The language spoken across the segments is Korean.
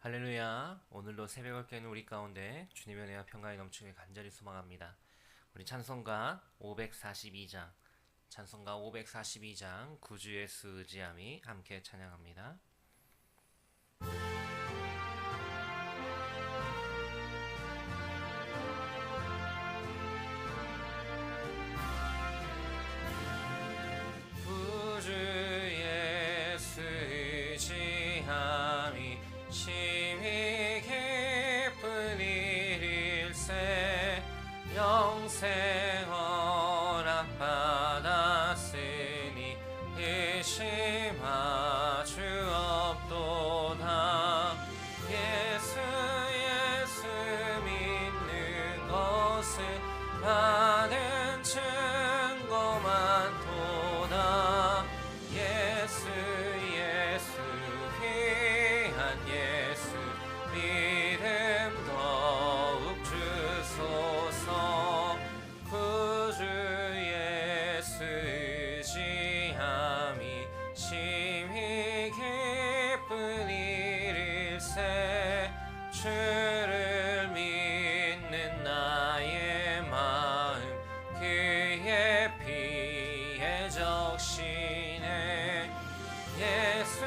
할렐루야. 오늘도 새벽을 깨는 우리 가운데 주님의 은혜와 평강이 넘치길 간절히 소망합니다. 우리 찬송가 542장 구주 예수 의지함이 함께 찬양합니다. 구주 예수 의지함이 심히 기쁜 일일세 영생 허락받았으니 의심하 주 없도다. 예수 믿는 것은 받은 증거 많도다. 예수 귀한 예수 믿음 더욱 주소서. 구주 예수 의지함이 심히 기쁜 일일세 주를 믿는 나의 마음 그의 피에 적시네. 예수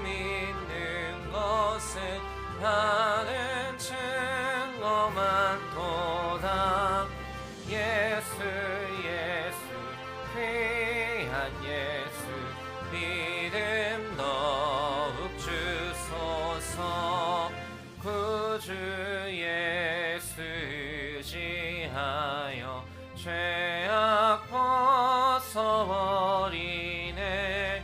믿는 것은 받은 증거 많도다. 예수 귀한 예수 믿음 더욱 주소서. 구주 예수 의지하여 죄악 벗어버리네.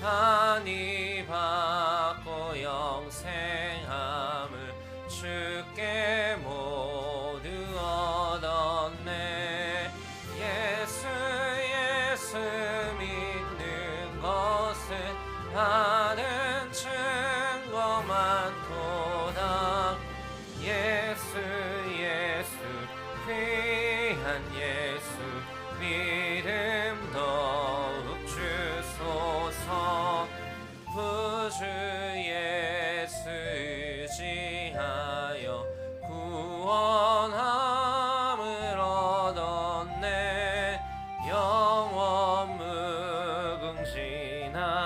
한이 받고 영생함을 주께 모두 얻었네. 예수 믿는 것은 받은 증거 많도다. 예수 귀한 예수 믿음 더욱 주소서. 구주 예수 의지하여 구원함을 얻었네. 영원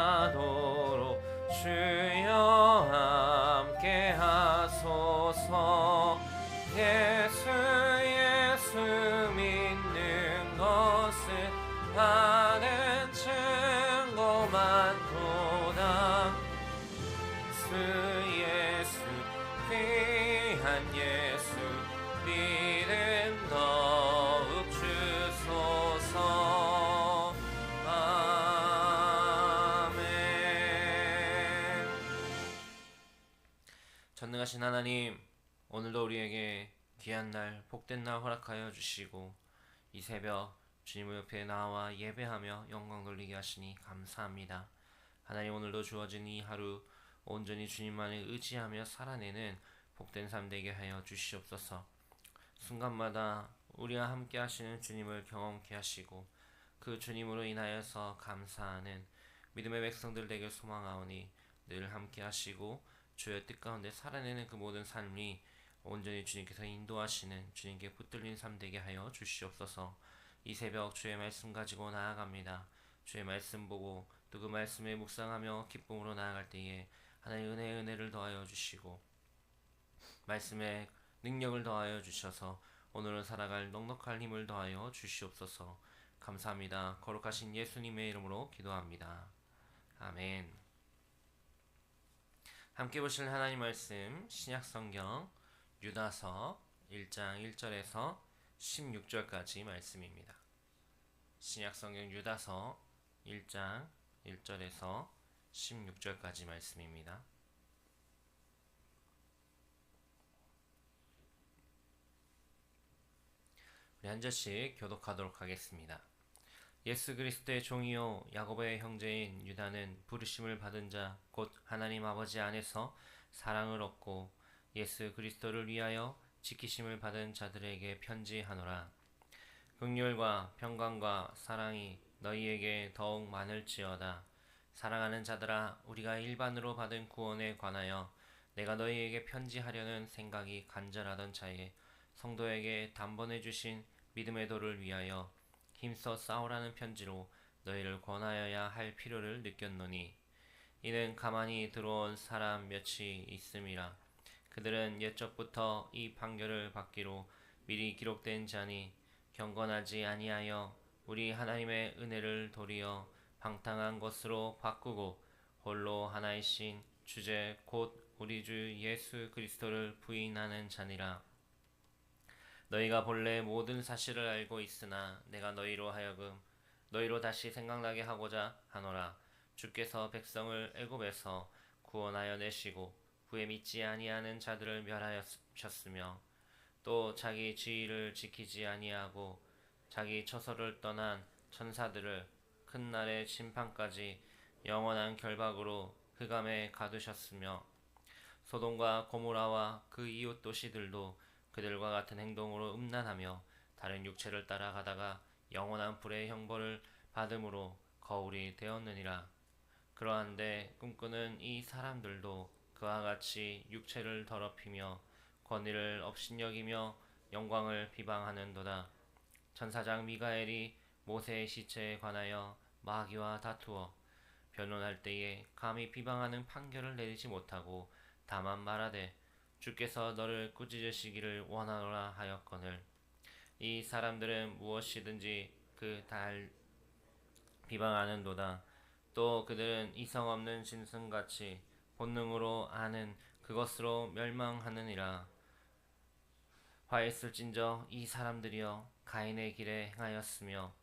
무궁지나도록 주여 함께 하소서. 예수 믿는 것은 받은 증거 많도다. 예수 귀한 예수 믿음 더욱 주소서. 아멘. 전능하신 하나님, 오늘도 우리에게 귀한 날, 복된 날 허락하여 주시고 이 새벽 주님 옆에 나와 예배하며 영광 돌리게 하시니 감사합니다. 하나님, 오늘도 주어진 이 하루 온전히 주님만을 의지하며 살아내는 복된 삶 되게 하여 주시옵소서. 순간마다 우리와 함께 하시는 주님을 경험케 하시고 그 주님으로 인하여서 감사하는 믿음의 백성들 되길 소망하오니 늘 함께 하시고 주의 뜻 가운데 살아내는 그 모든 삶이 온전히 주님께서 인도하시는 주님께 붙들린 삶 되게 하여 주시옵소서. 이 새벽 주의 말씀 가지고 나아갑니다. 주의 말씀 보고 또 그 말씀에 묵상하며 기쁨으로 나아갈 때에 하나님의 은혜를 더하여 주시고 말씀에 능력을 더하여 주셔서 오늘은 살아갈 넉넉할 힘을 더하여 주시옵소서. 감사합니다. 거룩하신 예수님의 이름으로 기도합니다. 아멘. 함께 보실 하나님 말씀 신약성경 유다서 1장 1절에서 16절까지 말씀입니다. 신약성경 유다서 1장 1절에서 16절까지 말씀입니다. 우리 한 절씩 교독하도록 하겠습니다. 예수 그리스도의 종이요 야고보의 형제인 유다는 부르심을 받은 자 곧 하나님 아버지 안에서 사랑을 얻고 예수 그리스도를 위하여 지키심을 받은 자들에게 편지하노라. 긍휼과 평강과 사랑이 너희에게 더욱 많을지어다. 사랑하는 자들아, 우리가 일반으로 받은 구원에 관하여 내가 너희에게 편지하려는 생각이 간절하던 차에 성도에게 단번에 주신 믿음의 도를 위하여 힘써 싸우라는 편지로 너희를 권하여야 할 필요를 느꼈노니, 이는 가만히 들어온 사람 몇이 있음이라. 그들은 옛적부터 이 판결을 받기로 미리 기록된 자니, 경건하지 아니하여 우리 하나님의 은혜를 도리어 방탕한 것으로 바꾸고 홀로 하나이신 주제 곧 우리 주 예수 그리스도를 부인하는 자니라. 너희가 본래 모든 사실을 알고 있으나 내가 너희로 다시 생각나게 하고자 하노라. 주께서 백성을 애굽에서 구원하여 내시고 후에 믿지 아니하는 자들을 멸하셨으며, 또 자기 지위를 지키지 아니하고 자기 처소를 떠난 천사들을 큰 날의 심판까지 영원한 결박으로 흑암에 가두셨으며, 소돔과 고모라와 그 이웃 도시들도 그들과 같은 행동으로 음란하며 다른 육체를 따라가다가 영원한 불의 형벌을 받음으로 거울이 되었느니라. 그러한데 꿈꾸는 이 사람들도 그와 같이 육체를 더럽히며 권위를 업신여기며 영광을 비방하는도다. 천사장 미가엘이 모세의 시체에 관하여 마귀와 다투어 변론할 때에 감히 비방하는 판결을 내리지 못하고 다만 말하되 주께서 너를 꾸짖으시기를 원하노라 하였거늘, 이 사람들은 무엇이든지 그 달 비방하는도다. 또 그들은 이성 없는 짐승같이 본능으로 아는 그것으로 멸망하느니라. 화했을진저 이 사람들이여 가인의 길에 행하였으며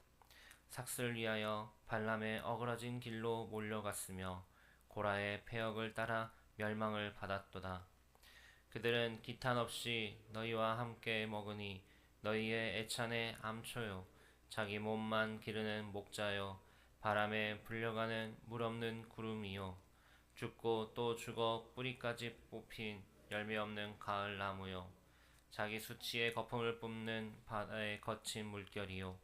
삭슬 위하여 발람의 어그러진 길로 몰려갔으며 고라의 패역을 따라 멸망을 받았도다. 그들은 기탄 없이 너희와 함께 먹으니 너희의 애찬의 암초요 자기 몸만 기르는 목자요 바람에 불려가는 물 없는 구름이요 죽고 또 죽어 뿌리까지 뽑힌 열매 없는 가을 나무요 자기 수치의 거품을 뿜는 바다의 거친 물결이요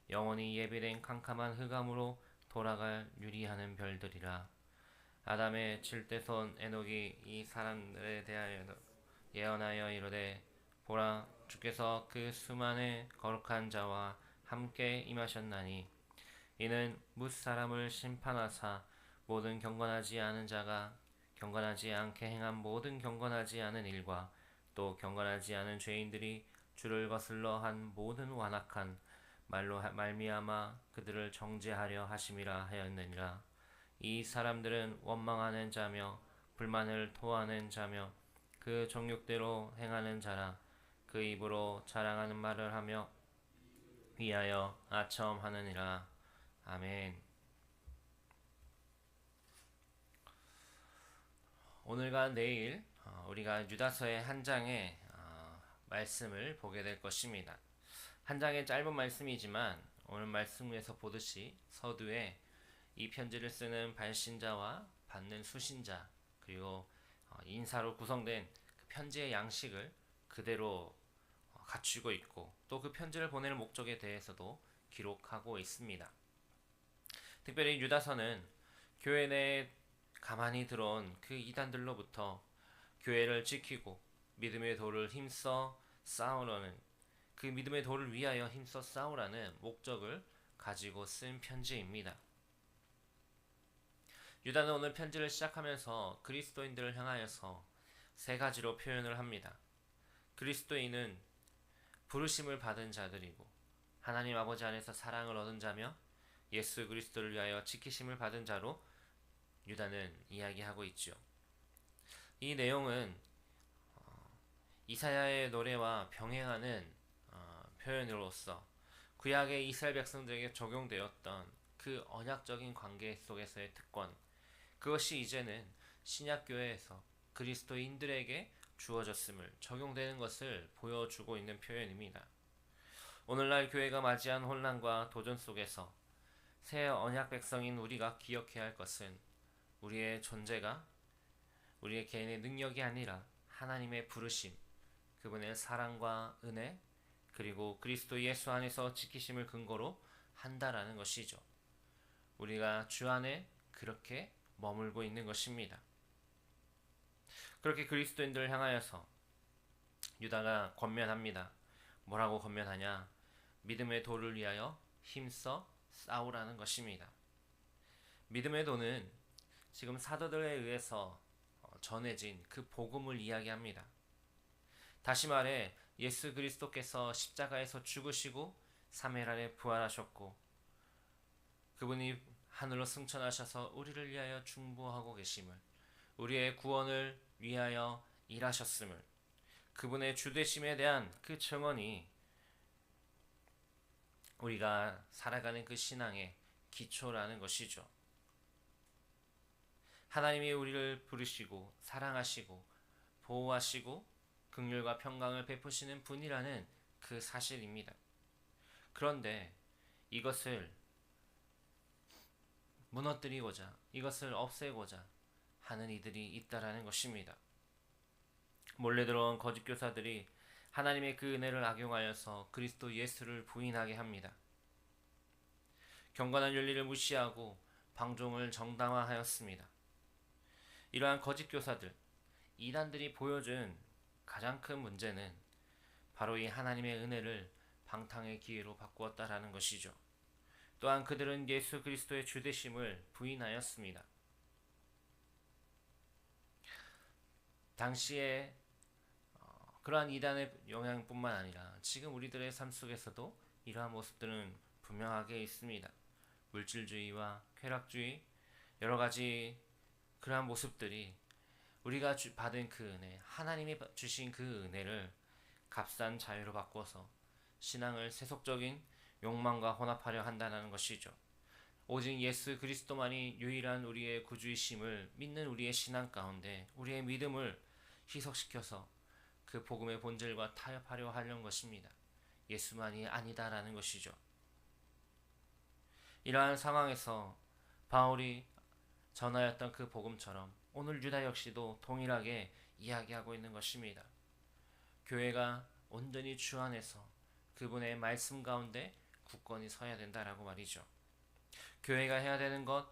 영원히 예비된 캄캄한 흑암으로 돌아갈 유리하는 별들이라. 아담의 칠대손 에녹이 이 사람들에 대하여 예언하여 이르되, 보라, 주께서 그 수많은 거룩한 자와 함께 임하셨나니 이는 뭇 사람을 심판하사 모든 경건하지 않은 자가 경건하지 않게 행한 모든 경건하지 않은 일과 또 경건하지 않은 죄인들이 주를 거슬러 한 모든 완악한 말로 말미암아 그들을 정죄하려 하심이라 하였느니라. 이 사람들은 원망하는 자며 불만을 토하는 자며 그 정욕대로 행하는 자라. 그 입으로 자랑하는 말을 하며 위하여 아첨하느니라. 아멘. 오늘과 내일 우리가 유다서의 한 장의 말씀을 보게 될 것입니다. 한 장의 짧은 말씀이지만 오늘 말씀에서 보듯이 서두에 이 편지를 쓰는 발신자와 받는 수신자 그리고 인사로 구성된 그 편지의 양식을 그대로 갖추고 있고 또 그 편지를 보내는 목적에 대해서도 기록하고 있습니다. 특별히 유다서는 교회 내에 가만히 들어온 그 이단들로부터 교회를 지키고 믿음의 도를 힘써 싸우려는 그 믿음의 도를 위하여 힘써 싸우라는 목적을 가지고 쓴 편지입니다. 유다는 오늘 편지를 시작하면서 그리스도인들을 향하여서 세 가지로 표현을 합니다. 그리스도인은 부르심을 받은 자들이고 하나님 아버지 안에서 사랑을 얻은 자며 예수 그리스도를 위하여 지키심을 받은 자로 유다는 이야기하고 있죠. 이 내용은 이사야의 노래와 병행하는 표현으로서 구약의 이스라엘 백성들에게 적용되었던 그 언약적인 관계 속에서의 특권, 그것이 이제는 신약교회에서 그리스도인들에게 주어졌음을 적용되는 것을 보여주고 있는 표현입니다. 오늘날 교회가 맞이한 혼란과 도전 속에서 새 언약 백성인 우리가 기억해야 할 것은 우리의 존재가 우리의 개인의 능력이 아니라 하나님의 부르심, 그분의 사랑과 은혜, 그리고 그리스도 예수 안에서 지키심을 근거로 한다라는 것이죠. 우리가 주 안에 그렇게 머물고 있는 것입니다. 그렇게 그리스도인들을 향하여서 유다가 권면합니다. 뭐라고 권면하냐? 믿음의 도를 위하여 힘써 싸우라는 것입니다. 믿음의 도는 지금 사도들에 의해서 전해진 그 복음을 이야기합니다. 다시 말해 예수 그리스도께서 십자가에서 죽으시고 3일 안에 부활하셨고 그분이 하늘로 승천하셔서 우리를 위하여 중보하고 계심을, 우리의 구원을 위하여 일하셨음을, 그분의 주되심에 대한 그 증언이 우리가 살아가는 그 신앙의 기초라는 것이죠. 하나님이 우리를 부르시고 사랑하시고 보호하시고 긍휼과 평강을 베푸시는 분이라는 그 사실입니다. 그런데 이것을 무너뜨리고자, 이것을 없애고자 하는 이들이 있다라는 것입니다. 몰래 들어온 거짓 교사들이 하나님의 그 은혜를 악용하여서 그리스도 예수를 부인하게 합니다. 경건한 윤리를 무시하고 방종을 정당화하였습니다. 이러한 거짓 교사들, 이단들이 보여준 가장 큰 문제는 바로 이 하나님의 은혜를 방탕의 기회로 바꾸었다라는 것이죠. 또한 그들은 예수 그리스도의 주되심을 부인하였습니다. 당시에 그러한 이단의 영향뿐만 아니라 지금 우리들의 삶 속에서도 이러한 모습들은 분명하게 있습니다. 물질주의와 쾌락주의, 여러 가지 그러한 모습들이 우리가 받은 그 은혜, 하나님이 주신 그 은혜를 값싼 자유로 바꿔서 신앙을 세속적인 욕망과 혼합하려 한다는 것이죠. 오직 예수 그리스도만이 유일한 우리의 구주이심을 믿는 우리의 신앙 가운데 우리의 믿음을 희석시켜서 그 복음의 본질과 타협하려 하려는 것입니다. 예수만이 아니다라는 것이죠. 이러한 상황에서 바울이 전하였던 그 복음처럼 오늘 유다 역시도 동일하게 이야기하고 있는 것입니다. 교회가 온전히 주 안에서 그분의 말씀 가운데 굳건히 서야 된다라고 말이죠. 교회가 해야 되는 것,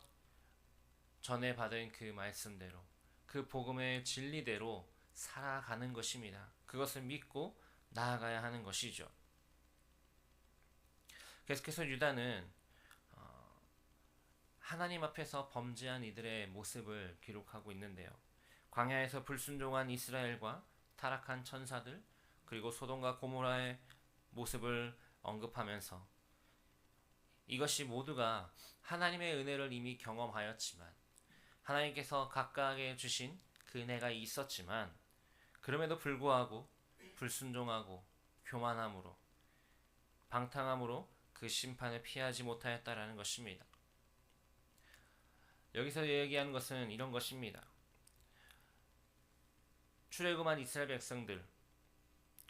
전에 받은 그 말씀대로, 그 복음의 진리대로 살아가는 것입니다. 그것을 믿고 나아가야 하는 것이죠. 계속해서 유다는 하나님 앞에서 범죄한 이들의 모습을 기록하고 있는데요. 광야에서 불순종한 이스라엘과 타락한 천사들, 그리고 소돔과 고모라의 모습을 언급하면서 이것이 모두가 하나님의 은혜를 이미 경험하였지만, 하나님께서 각각에 주신 그 은혜가 있었지만, 그럼에도 불구하고 불순종하고 교만함으로, 방탕함으로 그 심판을 피하지 못하였다라는 것입니다. 여기서 얘기하는 것은 이런 것입니다. 출애굽한 이스라엘 백성들,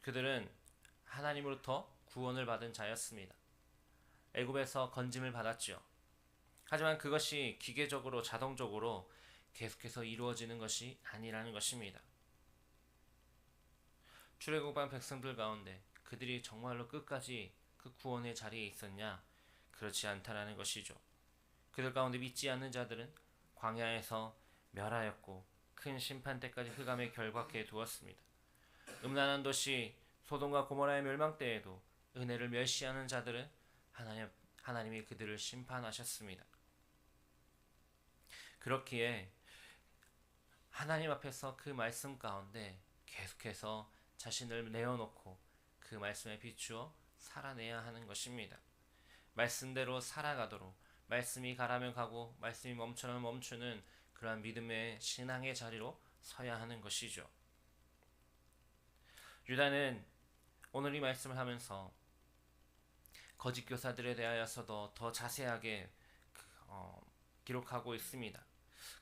그들은 하나님으로부터 구원을 받은 자였습니다. 애굽에서 건짐을 받았죠. 하지만 그것이 기계적으로 자동적으로 계속해서 이루어지는 것이 아니라는 것입니다. 출애굽한 백성들 가운데 그들이 정말로 끝까지 그 구원의 자리에 있었냐? 그렇지 않다라는 것이죠. 그들 가운데 믿지 않는 자들은 광야에서 멸하였고 큰 심판 때까지 흑암에 결박해 두었습니다. 음란한 도시 소돔과 고모라의 멸망 때에도 은혜를 멸시하는 자들은 하나님이 그들을 심판하셨습니다. 그렇기에 하나님 앞에서 그 말씀 가운데 계속해서 자신을 내어놓고 그 말씀에 비추어 살아내야 하는 것입니다. 말씀대로 살아가도록, 말씀이 가라면 가고 말씀이 멈추면 멈추는 그러한 믿음의 신앙의 자리로 서야 하는 것이죠. 유다는 오늘 이 말씀을 하면서 거짓 교사들에 대하여서도 더 자세하게 기록하고 있습니다.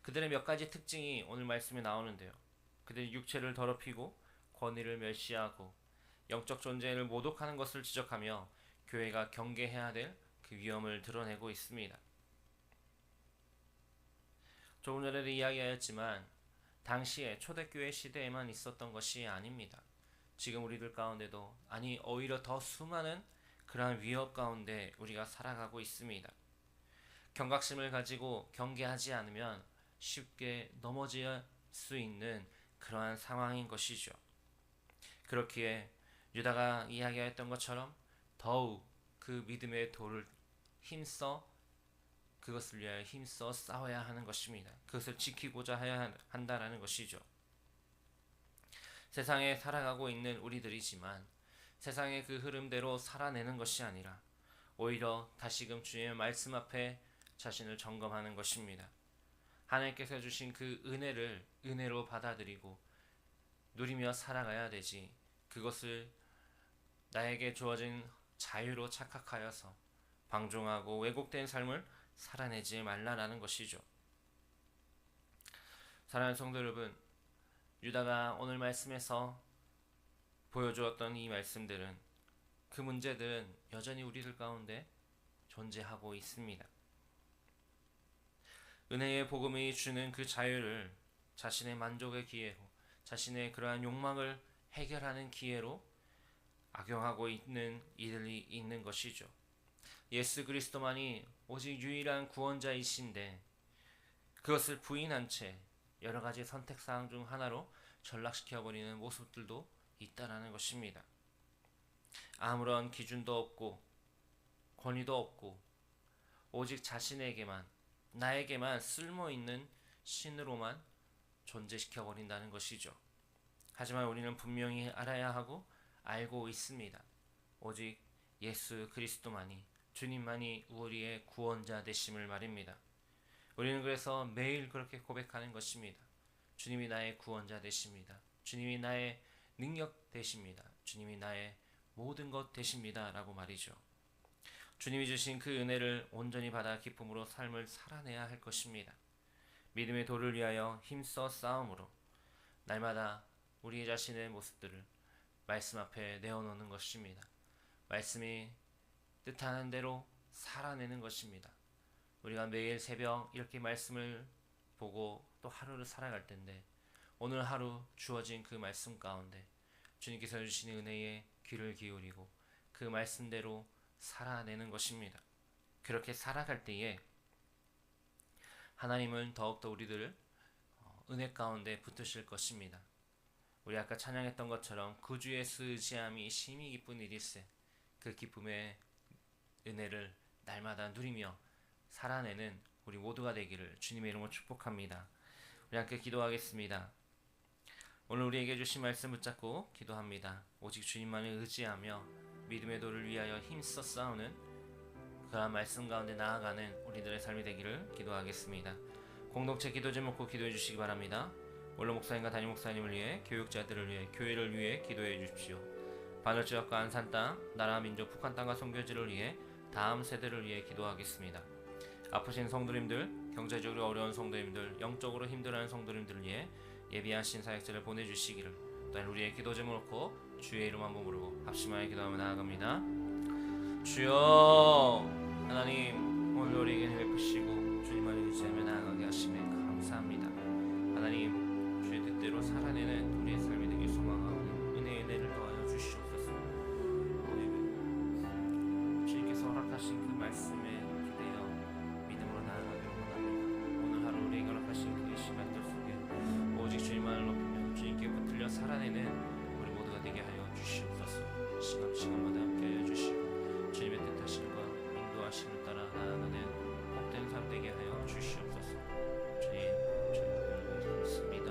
그들의 몇 가지 특징이 오늘 말씀에 나오는데요. 그들이 육체를 더럽히고 권위를 멸시하고 영적 존재를 모독하는 것을 지적하며 교회가 경계해야 될 그 위험을 드러내고 있습니다. 조금 전에도 이야기하였지만 당시에 초대교회 시대에만 있었던 것이 아닙니다. 지금 우리들 가운데도, 아니 오히려 더 수많은 그러한 위협 가운데 우리가 살아가고 있습니다. 경각심을 가지고 경계하지 않으면 쉽게 넘어질 수 있는 그러한 상황인 것이죠. 그렇기에 유다가 이야기했던 것처럼 더욱 그 믿음의 돌을 힘써 그것을 위하여 힘써 싸워야 하는 것입니다. 그것을 지키고자 해야 한다라는 것이죠. 세상에 살아가고 있는 우리들이지만 세상의 그 흐름대로 살아내는 것이 아니라 오히려 다시금 주의 말씀 앞에 자신을 점검하는 것입니다. 하나님께서 주신 그 은혜를 은혜로 받아들이고 누리며 살아가야 되지, 그것을 나에게 주어진 자유로 착각하여서 방종하고 왜곡된 삶을 살아내지 말라라는 것이죠. 사랑하는 성도 여러분, 유다가 오늘 말씀에서 보여주었던 이 말씀들은, 그 문제들은 여전히 우리들 가운데 존재하고 있습니다. 은혜의 복음이 주는 그 자유를 자신의 만족의 기회로, 자신의 그러한 욕망을 해결하는 기회로 악용하고 있는 이들이 있는 것이죠. 예수 그리스도만이 오직 유일한 구원자이신데 그것을 부인한 채 여러 가지 선택사항 중 하나로 전락시켜버리는 모습들도 있다라는 것입니다. 아무런 기준도 없고 권위도 없고 오직 자신에게만, 나에게만 쓸모있는 신으로만 존재시켜버린다는 것이죠. 하지만 우리는 분명히 알아야 하고 알고 있습니다. 오직 예수 그리스도만이, 주님만이 우리의 구원자 되심을 말입니다. 우리는 그래서 매일 그렇게 고백하는 것입니다. 주님이 나의 구원자 되십니다. 주님이 나의 능력 되십니다. 주님이 나의 모든 것 되십니다 라고 말이죠. 주님이 주신 그 은혜를 온전히 받아 기쁨으로 삶을 살아내야 할 것입니다. 믿음의 도를 위하여 힘써 싸움으로 날마다 우리 자신의 모습들을 말씀 앞에 내어놓는 것입니다. 말씀이 뜻하는 대로 살아내는 것입니다. 우리가 매일 새벽 이렇게 말씀을 보고 또 하루를 살아갈 텐데, 오늘 하루 주어진 그 말씀 가운데 주님께서 주시는 은혜에 귀를 기울이고 그 말씀대로 살아내는 것입니다. 그렇게 살아갈 때에 하나님은 더욱더 우리들을 은혜 가운데 붙으실 것입니다. 우리 아까 찬양했던 것처럼 구주 예수 의지함이 심히 기쁜 일일세, 그 기쁨의 은혜를 날마다 누리며 살아내는 우리 모두가 되기를 주님의 이름으로 축복합니다. 우리 함께 기도하겠습니다. 오늘 우리에게 주신 말씀 붙잡고 기도합니다. 오직 주님만을 의지하며 믿음의 도를 위하여 힘써 싸우는 그러한 말씀 가운데 나아가는 우리들의 삶이 되기를 기도하겠습니다. 공동체 기도 제목으로 기도해 주시기 바랍니다. 원로 목사님과 담임 목사님을 위해, 교육자들을 위해, 교회를 위해 기도해 주십시오. 반월지역과 안산 땅, 나라 민족 북한 땅과 선교지를 위해, 다음 세대를 위해 기도하겠습니다. 아프신 성도님들, 경제적으로 어려운 성도님들, 영적으로 힘들어하는 성도님들을 위해 예비하신 사역자를 보내주시기를, 또한 우리의 기도 제목을 놓고 주의 이름 한번 부르고 합심하여 기도하며 나아갑니다. 주여, 하나님 오늘 우리에게 베푸시고 주님만을 의지하며 나아가게 하심에 감사합니다. 하나님, 주의 뜻대로 살아내는 우리의 삶이 되길 소망하오니 은혜를 더하여 주시옵소서. 주님께서 허락하신 그 말씀에 기대어 믿음으로 나아가기를 원합니다. 오늘 하루 우리에게 허락하신 그 시간들 속에 오직 주님만을 높이며 주님께 붙들려 살아내는 우리 모두가 되게 하여 주시옵소서. 시간마다 함께하여 주시고 주님의 뜻하심과 인도하심을 따라 나아가는 복된 삶 되게 하여 주시옵소서. 주님 믿습니다.